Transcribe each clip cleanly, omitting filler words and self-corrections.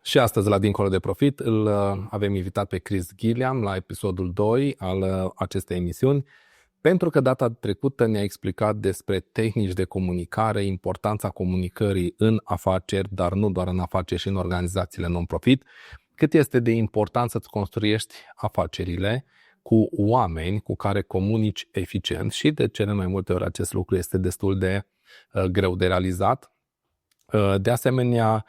Și astăzi la Dincolo de Profit îl avem invitat pe Chris Gilliam la episodul 2 al acestei emisiuni, pentru că data trecută ne-a explicat despre tehnici de comunicare, importanța comunicării în afaceri, dar nu doar în afaceri și în organizațiile non-profit, cât este de important să-ți construiești afacerile cu oameni cu care comunici eficient și de cele mai multe ori acest lucru este destul de greu de realizat. De asemenea,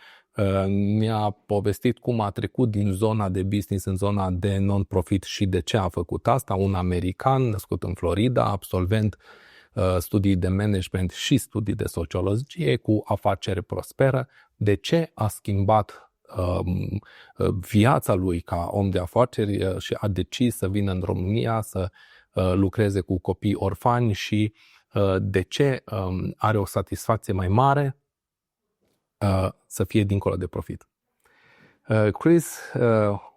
ne-a povestit cum a trecut din zona de business în zona de non-profit și de ce a făcut asta. Un american născut în Florida, absolvent studii de management și studii de sociologie cu afaceri prosperă. De ce a schimbat viața lui ca om de afaceri și a decis să vină în România să lucreze cu copii orfani și de ce are o satisfacție mai mare să fie dincolo de profit. Chris,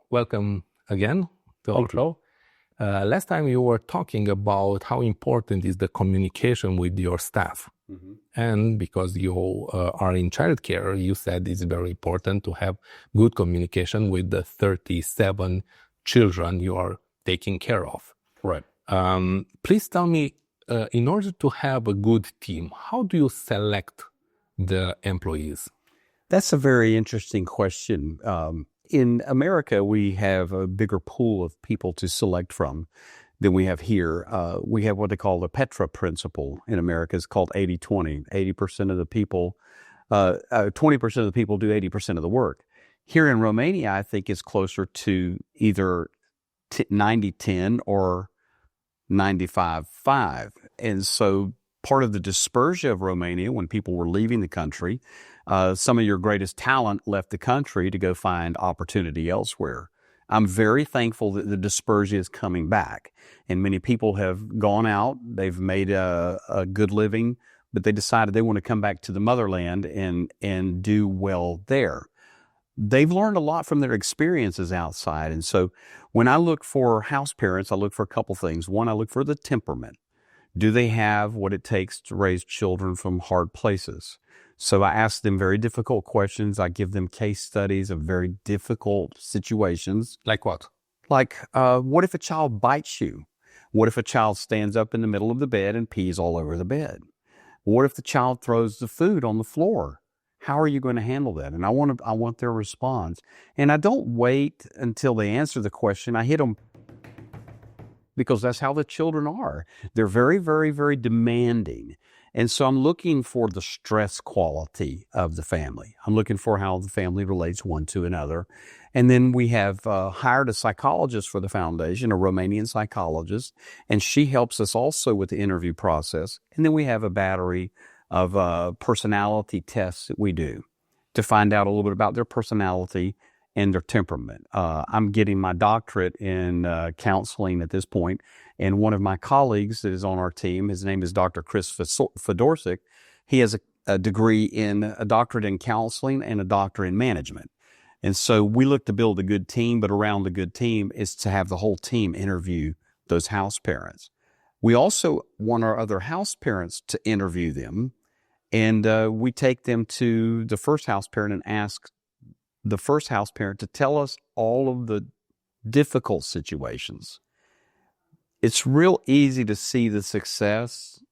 welcome again to our show. Last time you were talking about how important is the communication with your staff. And because you are in childcare, you said it's very important to have good communication with the 37 children you are taking care of. Right. Please tell me, in order to have a good team, how do you select the employees? That's a very interesting question. In America, we have a bigger pool of people to select from than we have here. We have what they call the Petra principle in America. It's called 80-20. 80% of the people, 20% of the people do 80% of the work. Here in Romania, I think it's closer to either 90-10 or 95-5. And so part of the dispersion of Romania, when people were leaving the country, some of your greatest talent left the country to go find opportunity elsewhere. I'm very thankful that the dispersion is coming back, and many people have gone out. They've made a good living, but they decided they want to come back to the motherland and do well there. They've learned a lot from their experiences outside, and so when I look for house parents, I look for a couple things. One, I look for the temperament. Do they have what it takes to raise children from hard places? So I ask them very difficult questions. I give them case studies of very difficult situations. Like what? Like, what if a child bites you? What if a child stands up in the middle of the bed and pees all over the bed? What if the child throws the food on the floor? How are you going to handle that? And I want their response. And I don't wait until they answer the question. I hit them because that's how the children are. They're very, very, very demanding. And so I'm looking for the stress quality of the family. I'm looking for how the family relates one to another. And then we have hired a psychologist for the foundation, a Romanian psychologist, and she helps us also with the interview process. And then we have a battery of personality tests that we do to find out a little bit about their personality and their temperament. I'm getting my doctorate in counseling at this point, and one of my colleagues that is on our team, his name is Dr. Chris Fedorczyk. He has a degree in a doctorate in counseling and a doctorate in management. And so we look to build a good team, but around the good team is to have the whole team interview those house parents. We also want our other house parents to interview them, and we take them to the first house parent and ask the first house parent to tell us all of the difficult situations. It's real easy to see the success.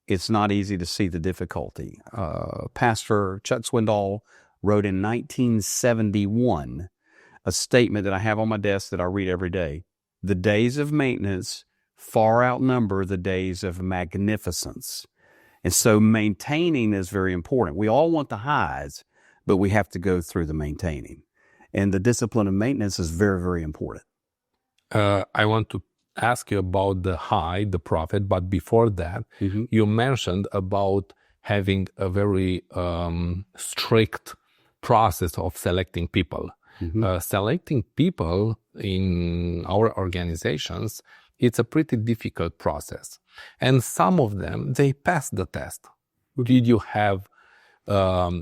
It's not easy to see the difficulty. Pastor Chuck Swindoll wrote in 1971 a statement that I have on my desk that I read every day. The days of maintenance far outnumber the days of magnificence. And so maintaining is very important. We all want the highs, but we have to go through the maintaining. And the discipline of maintenance is very, very important. I want to ask you about the high, the profit, but before that, you mentioned about having a very strict process of selecting people. Selecting people in our organizations, it's a pretty difficult process. And some of them, they pass the test. Did you have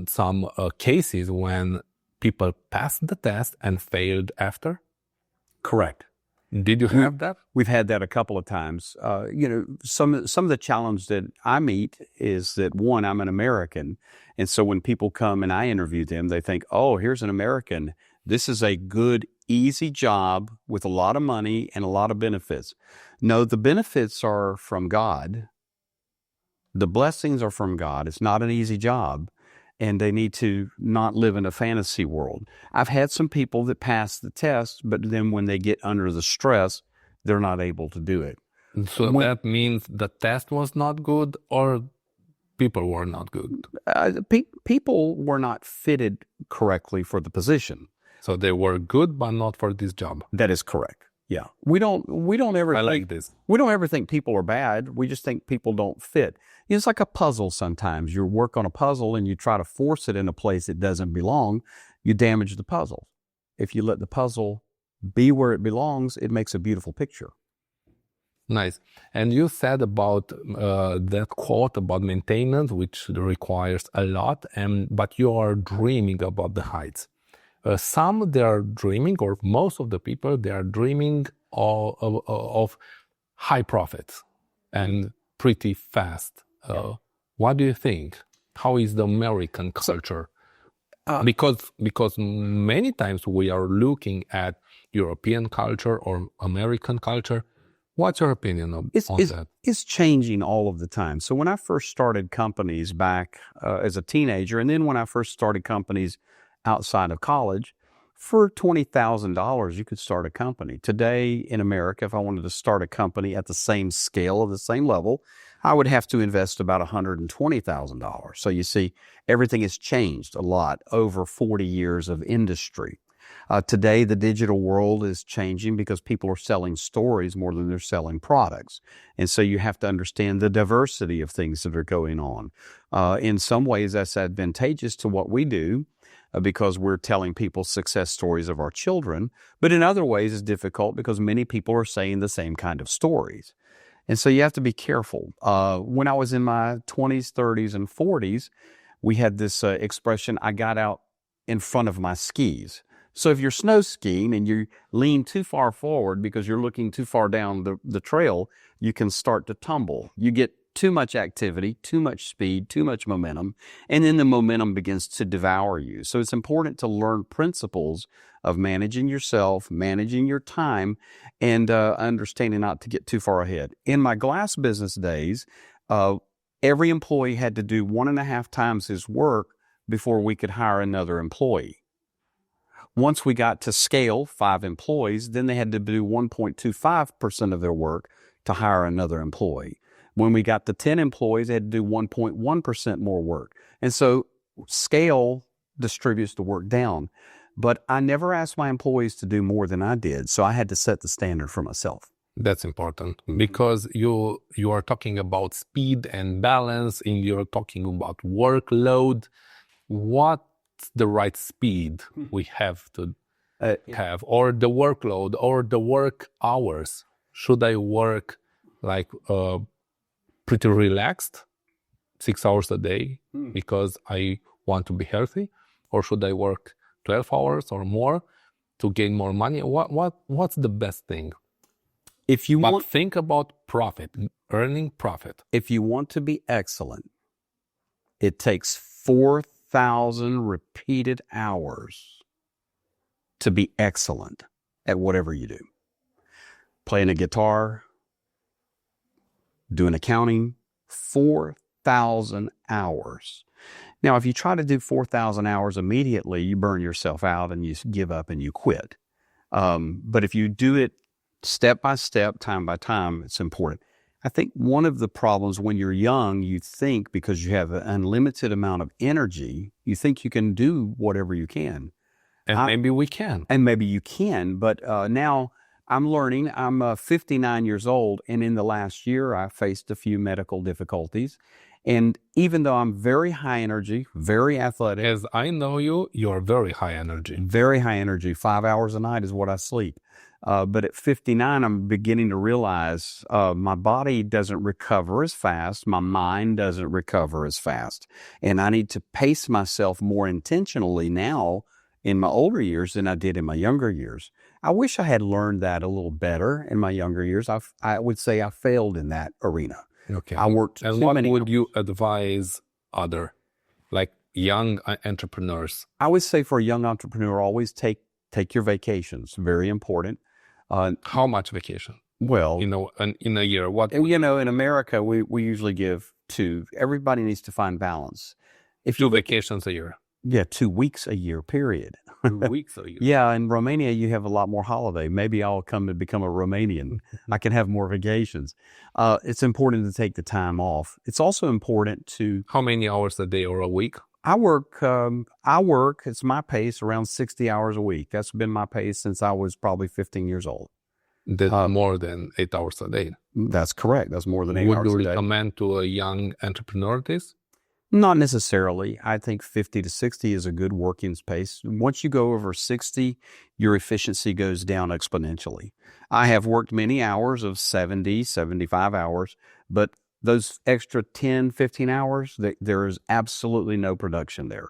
some cases when people passed the test and failed after? Correct. Did you have that? We've had that a couple of times. Some of the challenge that I meet is that, one, I'm an American. And so when people come and I interview them, they think, oh, here's an American. This is a good, easy job with a lot of money and a lot of benefits. No, the benefits are from God. The blessings are from God. It's not an easy job. And they need to not live in a fantasy world. I've had some people that pass the test, but then when they get under the stress, they're not able to do it. So that means the test was not good or people were not good? People were not fitted correctly for the position. So they were good, but not for this job. That is correct. Yeah. We don't ever like this. We don't ever think people are bad. We just think people don't fit. It's like a puzzle sometimes. You work on a puzzle and you try to force it in a place it doesn't belong, you damage the puzzle. If you let the puzzle be where it belongs, it makes a beautiful picture. Nice. And you said about that quote about maintenance, which requires a lot, but you are dreaming about the heights. Some they are dreaming, or most of the people, they are dreaming of high profits and pretty fast. What do you think? How is the American culture? Because many times we are looking at European culture or American culture. What's your opinion on that? It's changing all of the time. So when I first started companies back as a teenager, and then when I first started companies outside of college, for $20,000, you could start a company. Today in America, if I wanted to start a company at the same scale, of the same level, I would have to invest about $120,000. So you see, everything has changed a lot over 40 years of industry. Today, the digital world is changing because people are selling stories more than they're selling products. And so you have to understand the diversity of things that are going on. In some ways, that's advantageous to what we do because we're telling people success stories of our children. But in other ways, it's difficult because many people are saying the same kind of stories. And so you have to be careful. When I was in my 20s, 30s, and 40s, we had this expression, I got out in front of my skis. So if you're snow skiing and you lean too far forward because you're looking too far down the trail, you can start to tumble. You get too much activity, too much speed, too much momentum, and then the momentum begins to devour you. So it's important to learn principles of managing yourself, managing your time, and understanding not to get too far ahead. In my glass business days, every employee had to do 1.5 times his work before we could hire another employee. Once we got to scale, 5 employees, then they had to do 1.25% of their work to hire another employee. When we got to 10 employees, they had to do 1.1% more work. And so scale distributes the work down. But I never asked my employees to do more than I did, so I had to set the standard for myself. That's important because you are talking about speed and balance, and you're talking about workload. What's the right speed we have to have, or the workload, or the work hours? Should I work like pretty relaxed, 6 hours a day because I want to be healthy, or should I work 12 hours or more to gain more money? What's the best thing? Think about profit, earning profit. If you want to be excellent, it takes 4,000 repeated hours to be excellent at whatever you do. Playing a guitar, doing accounting, 4,000 hours. Now, if you try to do 4,000 hours immediately, you burn yourself out and you give up and you quit. But if you do it step by step, time by time, it's important. I think one of the problems when you're young, you think because you have an unlimited amount of energy, you think you can do whatever you can. And maybe we can. And maybe you can, but now I'm learning. I'm 59 years old, and in the last year, I faced a few medical difficulties. And even though I'm very high energy, very athletic. As I know you, you're very high energy. Very high energy. 5 hours a night is what I sleep. But at 59, I'm beginning to realize my body doesn't recover as fast. My mind doesn't recover as fast. And I need to pace myself more intentionally now in my older years than I did in my younger years. I wish I had learned that a little better in my younger years. I would say I failed in that arena. Okay. I worked And too what many. would you advise other, like young entrepreneurs? I would say for a young entrepreneur, always take your vacations. Very important. How much vacation? Well, in a year, what? in America, we usually give 2. Everybody needs to find balance. If 2 vacations a year. Yeah, 2 weeks a year, period. 2 weeks a year. Yeah, in Romania, you have a lot more holiday. Maybe I'll come and become a Romanian. I can have more vacations. It's important to take the time off. It's also important to... How many hours a day or a week? I work, it's my pace, around 60 hours a week. That's been my pace since I was probably 15 years old. That's more than 8 hours a day. That's correct. That's more than 8 Would hours you a day. recommend to a young entrepreneur this? Not necessarily. I think 50 to 60 is a good working pace. Once you go over 60, your efficiency goes down exponentially. I have worked many hours of 70, 75 hours, but those extra 10, 15 hours, there is absolutely no production there.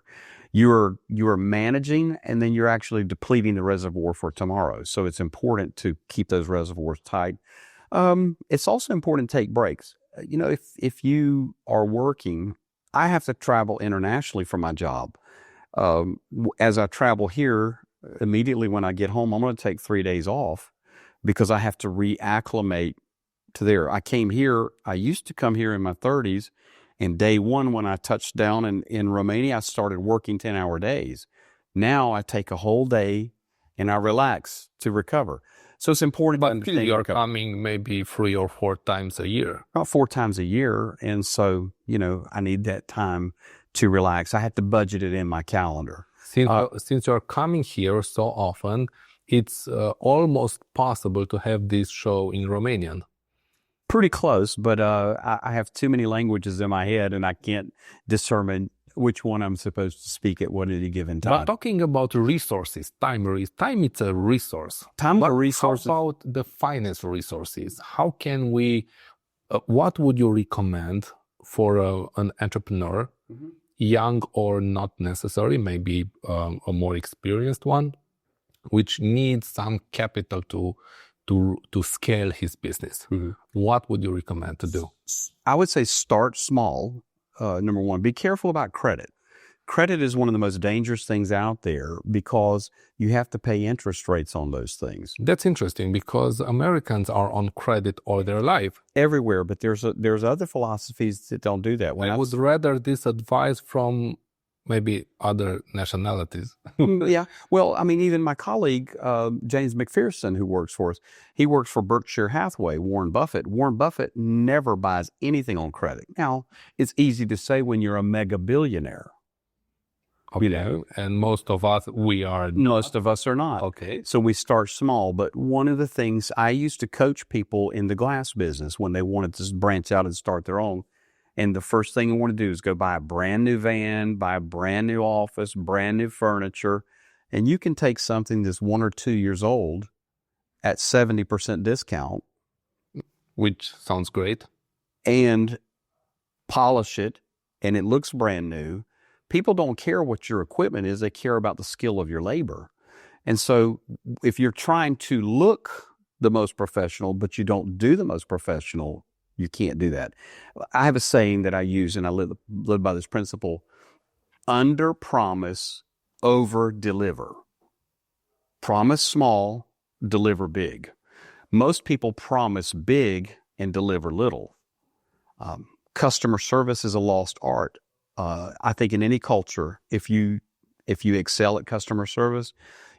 You are managing, and then you're actually depleting the reservoir for tomorrow. So it's important to keep those reservoirs tight. It's also important to take breaks. If you are working, I have to travel internationally for my job. As I travel here, immediately when I get home, I'm going to take 3 days off because I have to reacclimate to there. I used to come here in my 30s, and day one when I touched down in Romania, I started working 10-hour days. Now I take a whole day and I relax to recover. So it's important to understand. You're coming maybe 3 or 4 times a year. About 4 times a year. And so, I need that time to relax. I have to budget it in my calendar. Since you're coming here so often, it's almost possible to have this show in Romanian. Pretty close, but I have too many languages in my head and I can't determine which one I'm supposed to speak at what any given time. But talking about resources, time it's a resource. Time is a resource. How about the finance resources? How can we, what would you recommend for an entrepreneur, young or not necessary, maybe a more experienced one, which needs some capital to scale his business? What would you recommend to do? I would say start small. Number one, be careful about credit. Credit is one of the most dangerous things out there because you have to pay interest rates on those things. That's interesting because Americans are on credit all their life. Everywhere, but there's other philosophies that don't do that. I would rather this advice from maybe other nationalities. Yeah. Well, even my colleague, James McPherson, who works for us, he works for Berkshire Hathaway, Warren Buffett. Warren Buffett never buys anything on credit. Now, it's easy to say when you're a mega billionaire. Okay. And most of us, Most of us are not. Okay. So we start small. But one of the things, I used to coach people in the glass business when they wanted to branch out and start their own. And the first thing you want to do is go buy a brand new van, buy a brand new office, brand new furniture. And you can take something that's 1 or 2 years old at 70% discount. Which sounds great. And polish it, and it looks brand new. People don't care what your equipment is. They care about the skill of your labor. And so if you're trying to look the most professional, but you don't do the most professional, you can't do that. I have a saying that I use, and I live by this principle: under promise, over deliver. Promise small, deliver big. Most people promise big and deliver little. Customer service is a lost art. I think in any culture, if you excel at customer service,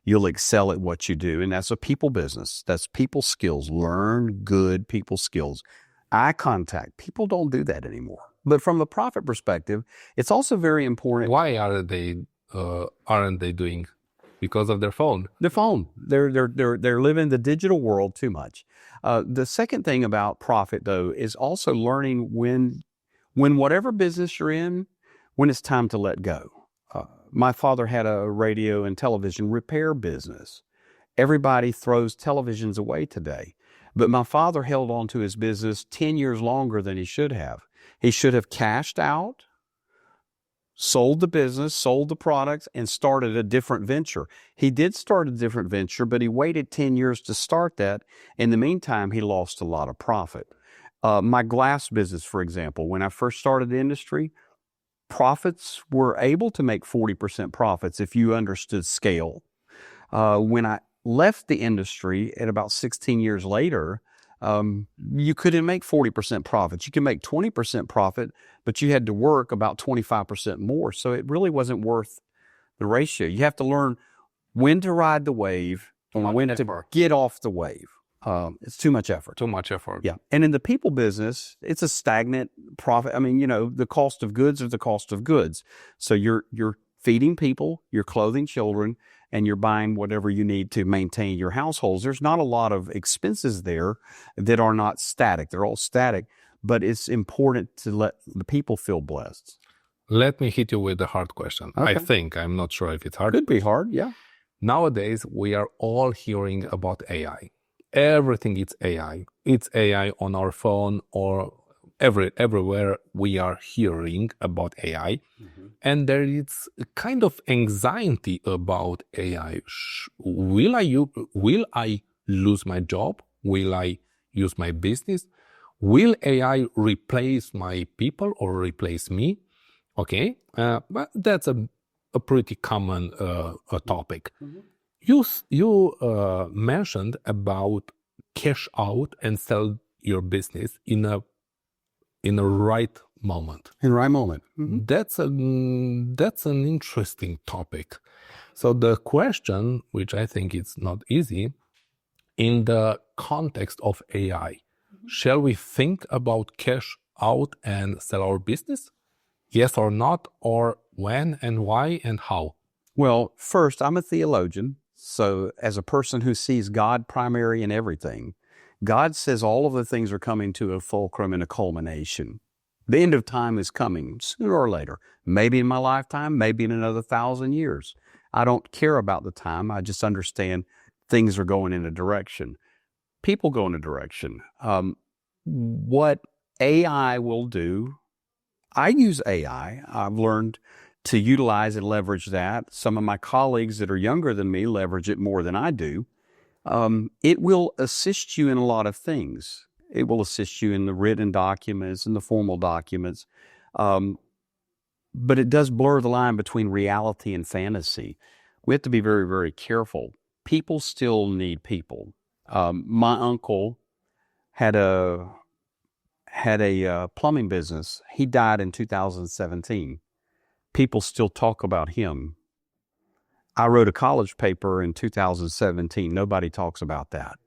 you'll excel at what you do. And that's a people business. That's people skills. Learn good people skills. Eye contact. People don't do that anymore. But from a profit perspective, it's also very important. Why aren't they doing? Because of their phone. The phone. They're living the digital world too much. The second thing about profit, though, is also learning when whatever business you're in, when it's time to let go. My father had a radio and television repair business. Everybody throws televisions away today. But my father held on to his business 10 years longer than he should have. He should have cashed out, sold the business, sold the products, and started a different venture. He did start a different venture, but he waited 10 years to start that. In the meantime, he lost a lot of profit. My glass business, for example, when I first started the industry, profits were able to make 40% profits if you understood scale. When I left the industry at about 16 years later, you couldn't make 40% profits. You can make 20% profit, but you had to work about 25% more. So it really wasn't worth the ratio. You have to learn when to ride the wave and when to get off the wave. It's too much effort. Too much effort. Yeah. And in the people business, it's a stagnant profit. I mean, the cost of goods are the cost of goods. So you're feeding people, you're clothing children, and you're buying whatever you need to maintain your households. There's not a lot of expenses there that are not static. They're all static, but it's important to let the people feel blessed. Let me hit you with a hard question. Okay. I'm not sure if it's hard. Could be hard, yeah. Nowadays, we are all hearing about AI. Everything is AI. It's AI on our phone or everywhere we are hearing about AI. Mm-hmm. And there is a kind of anxiety about AI. Will I lose my job? Will I use my business? Will AI replace my people or replace me? Okay, but that's a pretty common topic. Mm-hmm. You mentioned about cash out and sell your business in a right moment. In the right moment. Mm-hmm. That's an interesting topic. So the question, which I think is not easy, in the context of AI, shall we think about cash out and sell our business? Yes or not, or when and why and how? Well, first, I'm a theologian. So as a person who sees God primary in everything, God says all of the things are coming to a fulcrum and a culmination. The end of time is coming sooner or later, maybe in my lifetime, maybe in another 1,000 years. I don't care about the time. I just understand things are going in a direction. People go in a direction. What AI will do, I use AI. I've learned to utilize and leverage that. Some of my colleagues that are younger than me leverage it more than I do. It will assist you in a lot of things. It will assist you in the written documents and the formal documents. But it does blur the line between reality and fantasy. We have to be very, very careful. People still need people. My uncle had a plumbing business. He died in 2017. People still talk about him. I wrote a college paper in 2017. Nobody talks about that.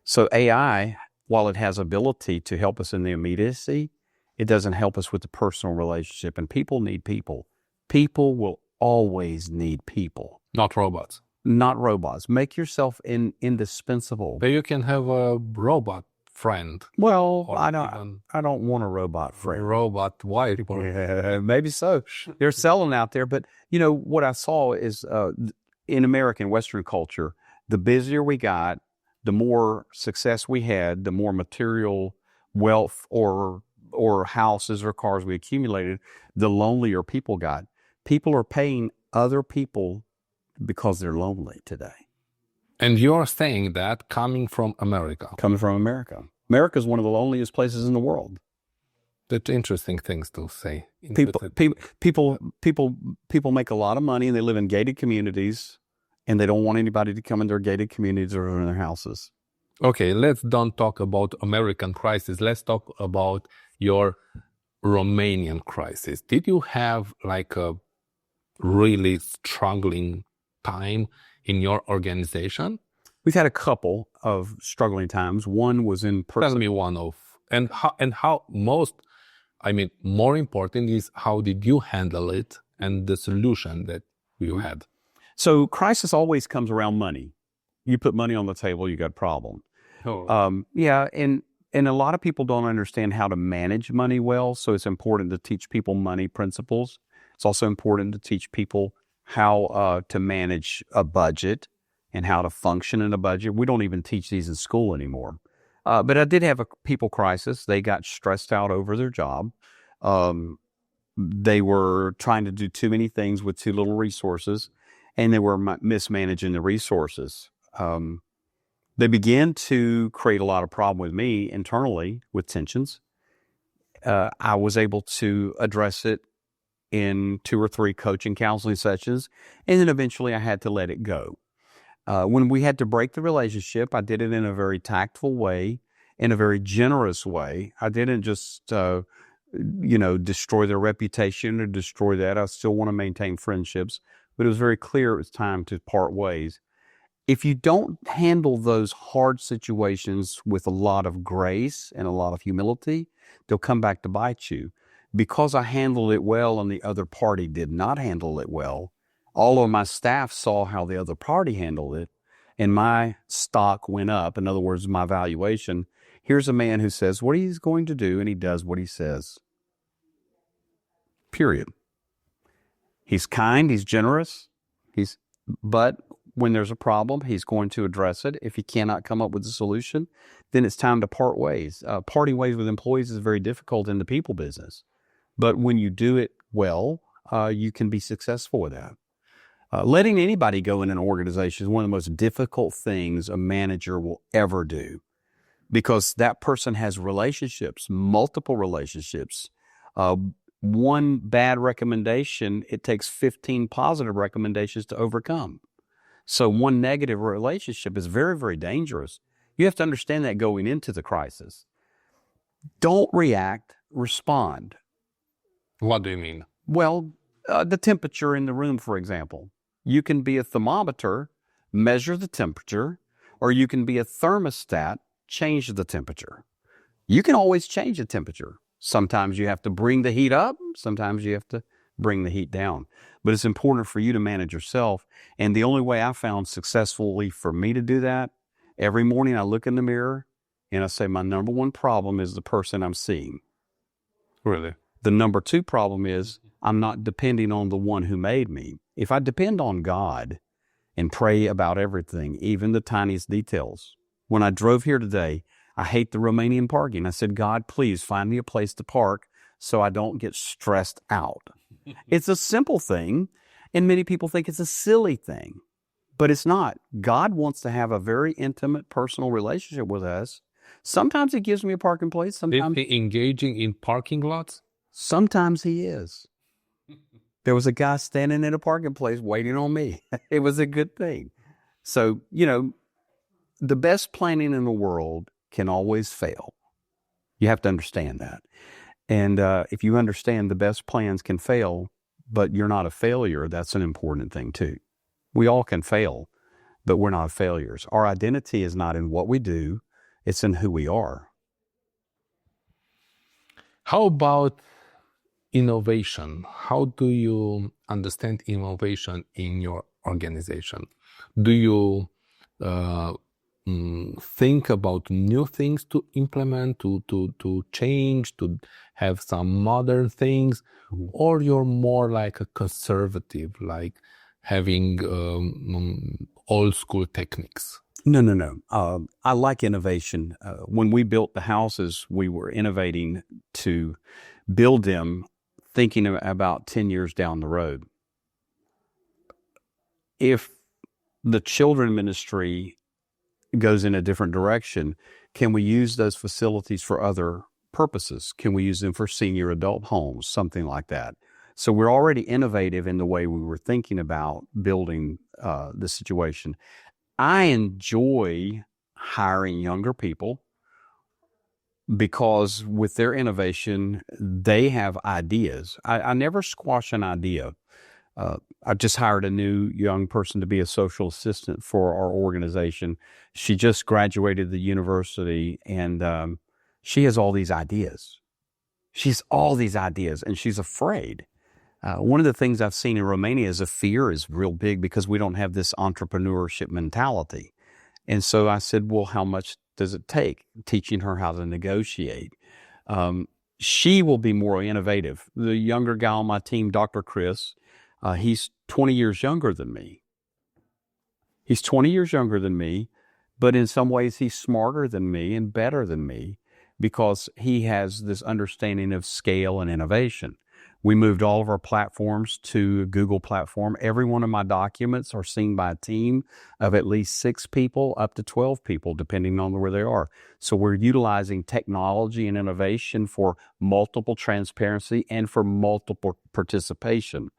So AI, while it has ability to help us in the immediacy, it doesn't help us with the personal relationship. And people need people. People will always need people. Not robots. Not robots. Make yourself indispensable. But you can have a robot friend. Well, I don't want a robot friend. A robot wife. Yeah, maybe so. They're selling out there. But, what I saw is in American Western culture, the busier we got, the more success we had, the more material wealth or houses or cars we accumulated, the lonelier people got. People are paying other people because they're lonely today. And you're saying that coming from America. Coming from America. America is one of the loneliest places in the world. That's interesting things to say. People make a lot of money and they live in gated communities and they don't want anybody to come in their gated communities or in their houses. Okay, let's don't talk about American crisis. Let's talk about your Romanian crisis. Did you have like a really struggling time in your organization? We've had a couple of struggling times. One was in person. Tell me one of, more important is how did you handle it and the solution that you had? So crisis always comes around money. You put money on the table, you got a problem. Oh. And a lot of people don't understand how to manage money well. So it's important to teach people money principles. It's also important to teach people how to manage a budget and how to function in a budget. We don't even teach these in school anymore. But I did have a people crisis. They got stressed out over their job. They were trying to do too many things with too little resources, and they were mismanaging the resources. They began to create a lot of problem with me internally with tensions. I was able to address it in 2 or 3 coaching counseling sessions, and then eventually I had to let it go. When we had to break the relationship, I did it in a very tactful way, in a very generous way. I didn't just, destroy their reputation or destroy that. I still want to maintain friendships, but it was very clear it was time to part ways. If you don't handle those hard situations with a lot of grace and a lot of humility, they'll come back to bite you. Because I handled it well and the other party did not handle it well, all of my staff saw how the other party handled it, and my stock went up. In other words, my valuation. Here's a man who says what he's going to do, and he does what he says. Period. He's kind, he's generous, but when there's a problem, he's going to address it. If he cannot come up with a solution, then it's time to part ways. Parting ways with employees is very difficult in the people business. But when you do it well, you can be successful with that. Letting anybody go in an organization is one of the most difficult things a manager will ever do, because that person has relationships, multiple relationships. One bad recommendation, it takes 15 positive recommendations to overcome. So one negative relationship is very, very dangerous. You have to understand that going into the crisis. Don't react, respond. What do you mean? Well, the temperature in the room, for example. You can be a thermometer, measure the temperature, or you can be a thermostat, change the temperature. You can always change the temperature. Sometimes you have to bring the heat up, sometimes you have to bring the heat down. But it's important for you to manage yourself. And the only way I found successfully for me to do that, every morning I look in the mirror and I say, my number one problem is the person I'm seeing. Really? The number 2 problem is I'm not depending on the one who made me. If I depend on God and pray about everything, even the tiniest details. When I drove here today, I hate the Romanian parking. I said, God, please find me a place to park so I don't get stressed out. It's a simple thing, and many people think it's a silly thing, but it's not. God wants to have a very intimate, personal relationship with us. Sometimes he gives me a parking place. Sometimes Is he engaging in parking lots? Sometimes he is. There was a guy standing in a parking place waiting on me. It was a good thing. So, the best planning in the world can always fail. You have to understand that. And if you understand the best plans can fail, but you're not a failure, that's an important thing too. We all can fail, but we're not failures. Our identity is not in what we do, it's in who we are. How about innovation? How do you understand innovation in your organization? Do you think about new things to implement, to change, to have some modern things, or you're more like a conservative, like having old school techniques? No. I like innovation. When we built the houses, we were innovating to build them thinking about 10 years down the road. If the children ministry goes in a different direction, can we use those facilities for other purposes? Can we use them for senior adult homes, something like that? So we're already innovative in the way we were thinking about building the situation. I enjoy hiring younger people because with their innovation, they have ideas. I never squash an idea. I just hired a new young person to be a social assistant for our organization. She just graduated the university, and she has all these ideas. And she's afraid. One of the things I've seen in Romania is a fear is real big because we don't have this entrepreneurship mentality. And so I said, well, how much does it take? Teaching her how to negotiate. She will be more innovative. The younger guy on my team, Dr. Chris, he's 20 years younger than me. He's 20 years younger than me, but in some ways he's smarter than me and better than me because he has this understanding of scale and innovation. We moved all of our platforms to a Google platform. Every one of my documents are seen by a team of at least 6 people up to 12 people, depending on where they are. So we're utilizing technology and innovation for multiple transparency and for multiple participation.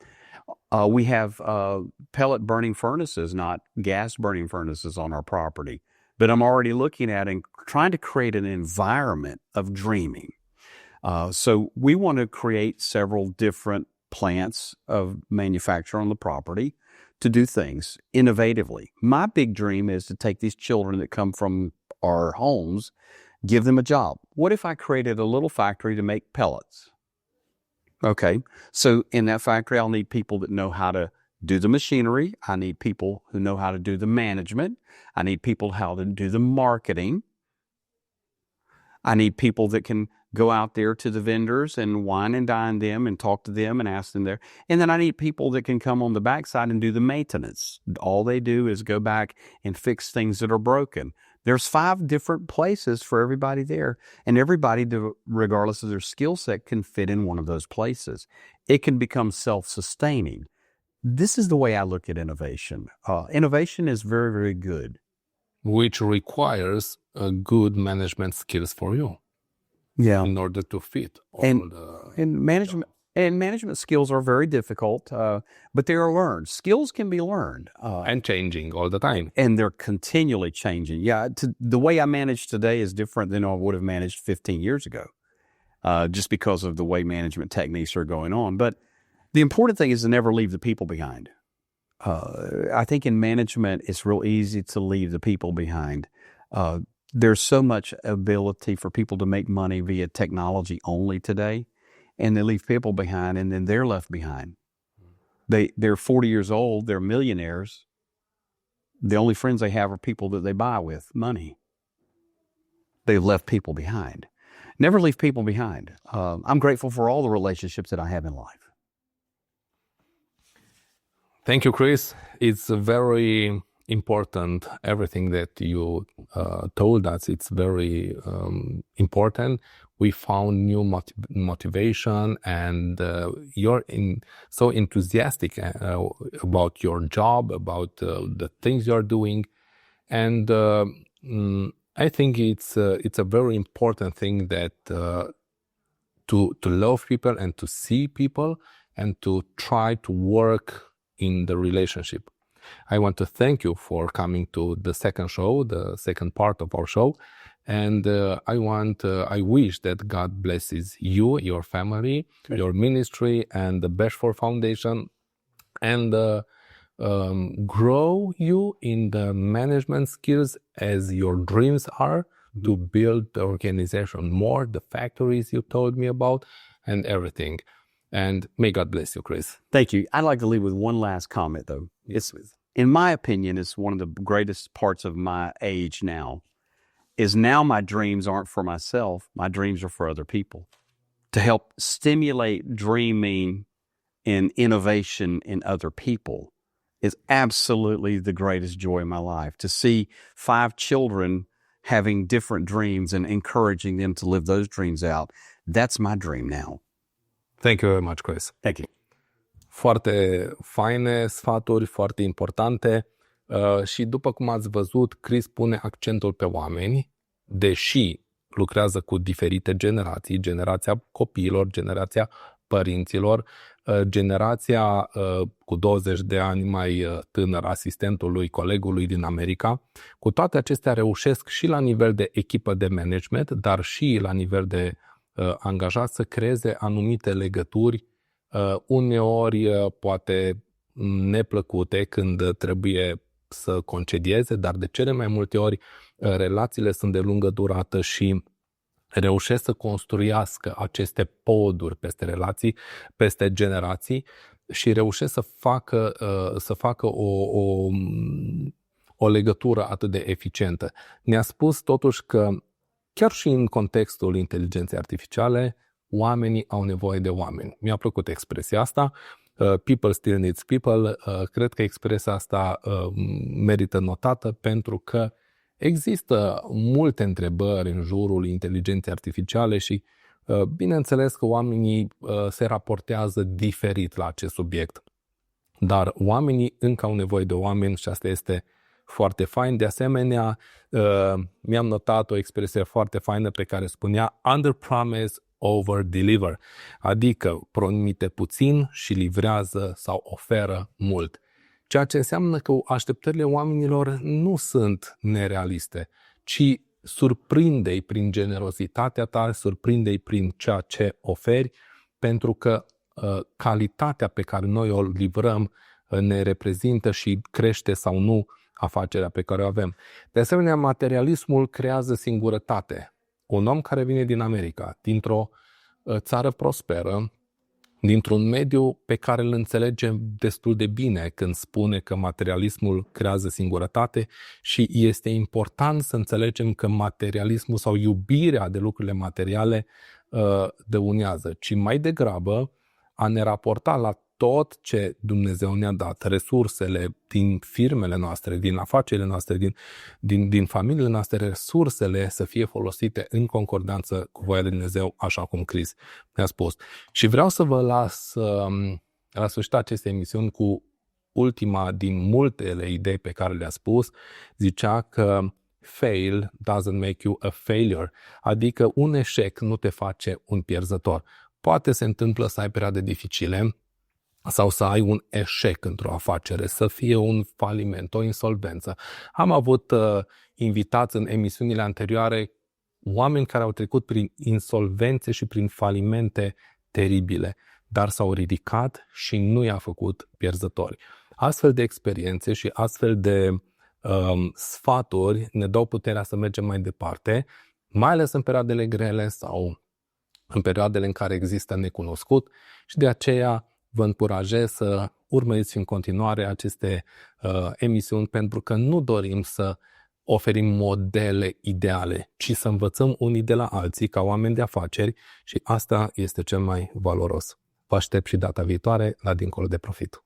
We have pellet burning furnaces, not gas burning furnaces on our property. But I'm already looking at and trying to create an environment of dreaming. So we want to create several different plants of manufacture on the property to do things innovatively. My big dream is to take these children that come from our homes, give them a job. What if I created a little factory to make pellets? Okay, so in that factory, I'll need people that know how to do the machinery. I need people who know how to do the management. I need people how to do the marketing. I need people that can go out there to the vendors and wine and dine them and talk to them and ask them there. And then I need people that can come on the backside and do the maintenance. All they do is go back and fix things that are broken. There's 5 different places for everybody there, and everybody, regardless of their skill set, can fit in one of those places. It can become self-sustaining. This is the way I look at innovation. Innovation is very, very good. Which requires a good management skills for you. Yeah. In order to fit all and management skills are very difficult, but they are learned. Skills can be learned. And changing all the time. And they're continually changing. Yeah, the way I manage today is different than I would have managed 15 years ago, just because of the way management techniques are going on. But the important thing is to never leave the people behind. I think in management, it's real easy to leave the people behind. There's so much ability for people to make money via technology only today, and they leave people behind, and then they're left behind. They're 40 years old, they're millionaires. The only friends they have are people that they buy with money. They've left people behind. Never leave people behind. I'm grateful for all the relationships that I have in life. Thank you, Chris. It's very important, everything that you told us. It's very important. We found new motivation, and you're so enthusiastic about your job, about the things you're doing. And I think it's a very important thing that to love people and to see people and to try to work in the relationship. I want to thank you for coming to the second show, the second part of our show. And I wish that God blesses you, your family, your ministry, and the Bashford Foundation, and grow you in the management skills as your dreams are, to build the organization more, the factories you told me about, and everything. And may God bless you, Chris. Thank you. I'd like to leave with one last comment, though. In my opinion, it's one of the greatest parts of my age now, is now my dreams aren't for myself. My dreams are for other people. To help stimulate dreaming and innovation in other people is absolutely the greatest joy in my life. To see 5 children having different dreams and encouraging them to live those dreams out, that's my dream now. Thank you very much, Chris. Thank you. Foarte faine sfaturi, foarte importante și după cum ați văzut, Chris pune accentul pe oameni, deși lucrează cu diferite generații, generația copiilor, generația părinților, generația cu 20 de ani mai tânăr, asistentului, colegului din America. Cu toate acestea reușesc și la nivel de echipă de management, dar și la nivel de angajat să creeze anumite legături, uneori poate neplăcute când trebuie să concedieze, dar de cele mai multe ori relațiile sunt de lungă durată și reușesc să construiască aceste poduri peste relații, peste generații și reușesc să facă o legătură atât de eficientă. Ne-a spus totuși că chiar și în contextul inteligenței artificiale, oamenii au nevoie de oameni. Mi-a plăcut expresia asta. People still needs people. Cred că expresia asta merită notată pentru că există multe întrebări în jurul inteligenței artificiale și Bineînțeles că oamenii se raportează diferit la acest subiect, dar oamenii încă au nevoie de oameni și asta este foarte fain. De asemenea, mi-am notat o expresie foarte faină pe care spunea under promise, over deliver, adică promite puțin și livrează sau oferă mult. Ceea ce înseamnă că așteptările oamenilor nu sunt nerealiste, ci surprinde-i prin generozitatea ta, surprinde-i prin ceea ce oferi, pentru că calitatea pe care noi o livrăm ne reprezintă și crește sau nu afacerea pe care o avem. De asemenea, materialismul creează singurătate. Un om care vine din America, dintr-o țară prosperă, dintr-un mediu pe care îl înțelegem destul de bine când spune că materialismul creează singurătate și este important să înțelegem că materialismul sau iubirea de lucrurile materiale dăunează, ci mai degrabă a ne raporta la tot ce Dumnezeu ne-a dat, resursele din firmele noastre, din afacerile noastre, din familiile noastre, resursele să fie folosite în concordanță cu voia de Dumnezeu, așa cum Chris ne-a spus. Și vreau să vă las la sfârșitul acestei emisiuni cu ultima din multele idei pe care le-a spus. Zicea că fail doesn't make you a failure, adică un eșec nu te face un pierzător. Poate se întâmplă să ai perioade dificile sau să ai un eșec într-o afacere, să fie un faliment, o insolvență. Am avut invitați în emisiunile anterioare oameni care au trecut prin insolvențe și prin falimente teribile, dar s-au ridicat și nu i-a făcut pierzători. Astfel de experiențe și astfel de sfaturi ne dau puterea să mergem mai departe, mai ales în perioadele grele sau în perioadele în care există necunoscut, și de aceea vă încurajez să urmăriți în continuare aceste emisiuni, pentru că nu dorim să oferim modele ideale, ci să învățăm unii de la alții ca oameni de afaceri și asta este cel mai valoros. Vă aștept și data viitoare la Dincolo de Profit.